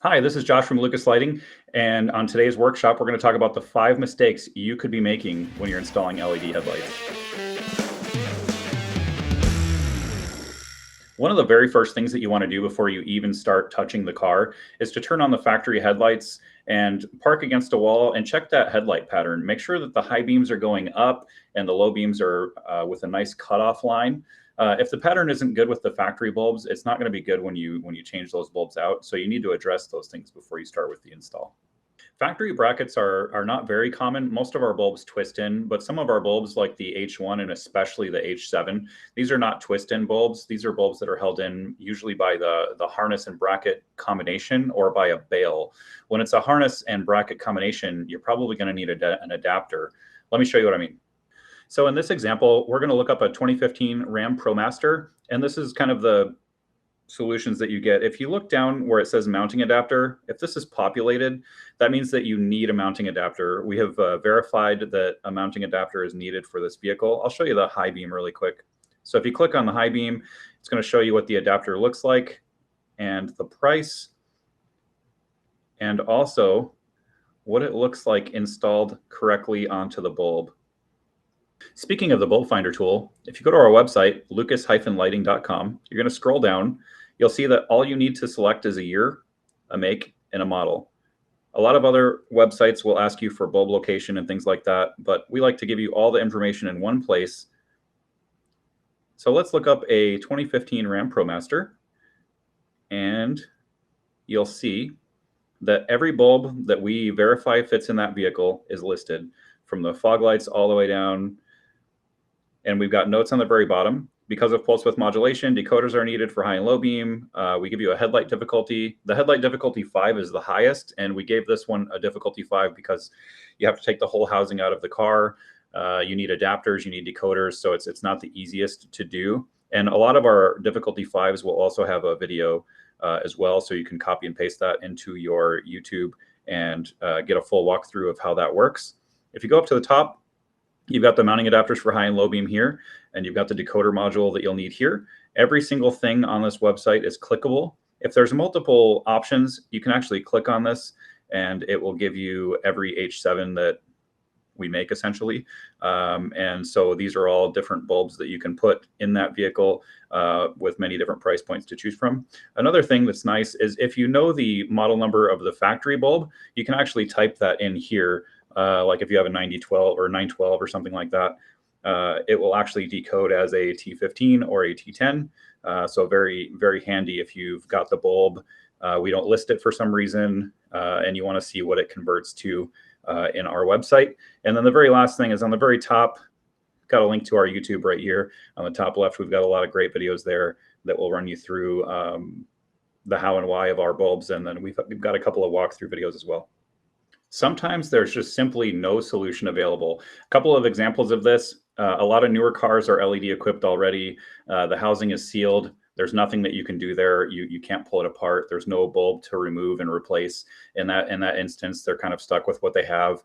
Hi, this is Josh from Lucas Lighting, and on today's workshop, we're going to talk about the 5 mistakes you could be making when you're installing LED headlights. One of the very first things that you want to do before you even start touching the car is to turn on the factory headlights and park against a wall and check that headlight pattern. Make sure that the high beams are going up and the low beams are with a nice cutoff line. If the pattern isn't good with the factory bulbs, it's not going to be good when you change those bulbs out. So you need to address those things before you start with the install. Factory brackets are not very common. Most of our bulbs twist in, but some of our bulbs like the H1 and especially the H7, these are not twist in bulbs. These are bulbs that are held in usually by the harness and bracket combination or by a bail. When it's a harness and bracket combination, you're probably going to need an adapter. Let me show you what I mean. So in this example, we're going to look up a 2015 Ram ProMaster, and this is kind of the solutions that you get. If you look down where it says mounting adapter, if this is populated, that means that you need a mounting adapter. We have verified that a mounting adapter is needed for this vehicle. I'll show you the high beam really quick. So if you click on the high beam, it's going to show you what the adapter looks like and the price, and also what it looks like installed correctly onto the bulb. Speaking of the bulb finder tool, if you go to our website, lucas-lighting.com, you're going to scroll down. You'll see that all you need to select is a year, a make, and a model. A lot of other websites will ask you for bulb location and things like that, but we like to give you all the information in one place. So let's look up a 2015 Ram ProMaster, and you'll see that every bulb that we verify fits in that vehicle is listed, from the fog lights all the way down. And we've got notes on the very bottom. Because of pulse width modulation, decoders are needed for high and low beam. We give you a headlight difficulty. The headlight difficulty 5 is the highest, and we gave this one a difficulty 5 because you have to take the whole housing out of the car. You need adapters, you need decoders, so it's not the easiest to do. And a lot of our difficulty 5s will also have a video as well, so you can copy and paste that into your YouTube and get a full walkthrough of how that works. If you go up to the top, you've got the mounting adapters for high and low beam here, and you've got the decoder module that you'll need here. Every single thing on this website is clickable. If there's multiple options, you can actually click on this and it will give you every H7 that we make essentially. And so these are all different bulbs that you can put in that vehicle with many different price points to choose from. Another thing that's nice is if you know the model number of the factory bulb, you can actually type that in here. Like if you have a 9012 or 912 or something like that, it will actually decode as a T15 or a T10. So very, very handy if you've got the bulb. We don't list it for some reason, and you want to see what it converts to in our website. And then the very last thing is on the very top, got a link to our YouTube right here. On the top left, we've got a lot of great videos there that will run you through the how and why of our bulbs. And then we've got a couple of walkthrough videos as well. Sometimes there's just simply no solution available. A couple of examples of this, a lot of newer cars are LED equipped already. The housing is sealed. There's nothing that you can do there. You can't pull it apart. There's no bulb to remove and replace. In that instance, they're kind of stuck with what they have.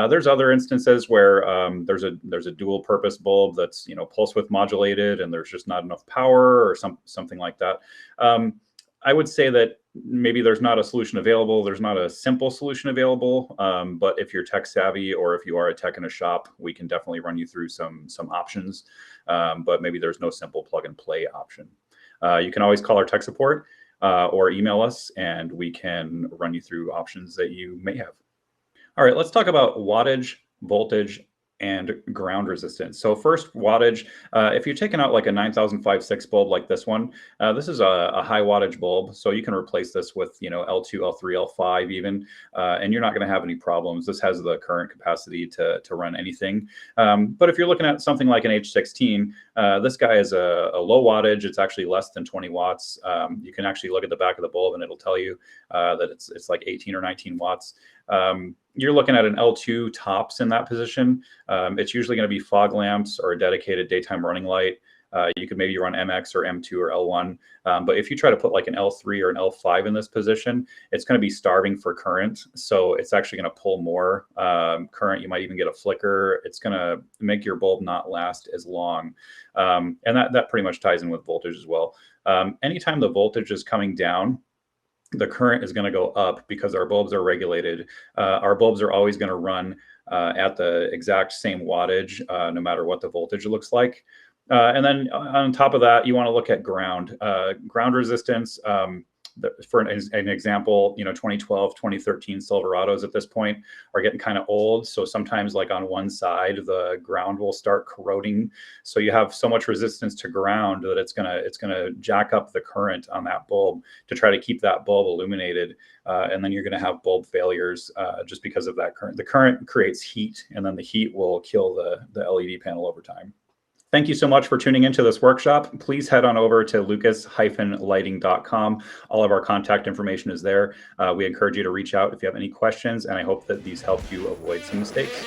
There's other instances where there's a dual purpose bulb that's pulse width modulated, and there's just not enough power or something like that. I would say that maybe there's not a solution available. There's not a simple solution available. But if you're tech savvy or if you are a tech in a shop, we can definitely run you through some options. But maybe there's no simple plug and play option. You can always call our tech support or email us, and we can run you through options that you may have. All right, let's talk about wattage, voltage, and ground resistance. So first, wattage. If you're taking out like a 9005-6 bulb like this one, this is a high wattage bulb, so you can replace this with L2, L3, L5 even, and you're not going to have any problems. This has the current capacity to run anything. But if you're looking at something like an H16, this guy is a low wattage. It's actually less than 20 watts. You can actually look at the back of the bulb and it'll tell you that it's like 18 or 19 watts. You're looking at an L2 tops in that position. It's usually going to be fog lamps or a dedicated daytime running light. You could maybe run MX or M2 or L1. But if you try to put like an L3 or an L5 in this position, it's going to be starving for current. So it's actually going to pull more current. You might even get a flicker. It's going to make your bulb not last as long. And that pretty much ties in with voltage as well. Anytime the voltage is coming down, the current is going to go up because our bulbs are regulated. Our bulbs are always going to run at the exact same wattage, no matter what the voltage looks like. And then on top of that, you want to look at ground resistance. For an example, 2012, 2013 Silverados at this point are getting kind of old. So sometimes like on one side, the ground will start corroding. So you have so much resistance to ground that it's gonna jack up the current on that bulb to try to keep that bulb illuminated. And then you're gonna have bulb failures just because of that current. The current creates heat, and then the heat will kill the LED panel over time. Thank you so much for tuning into this workshop. Please head on over to lucas-lighting.com. All of our contact information is there. We encourage you to reach out if you have any questions, and I hope that these help you avoid some mistakes.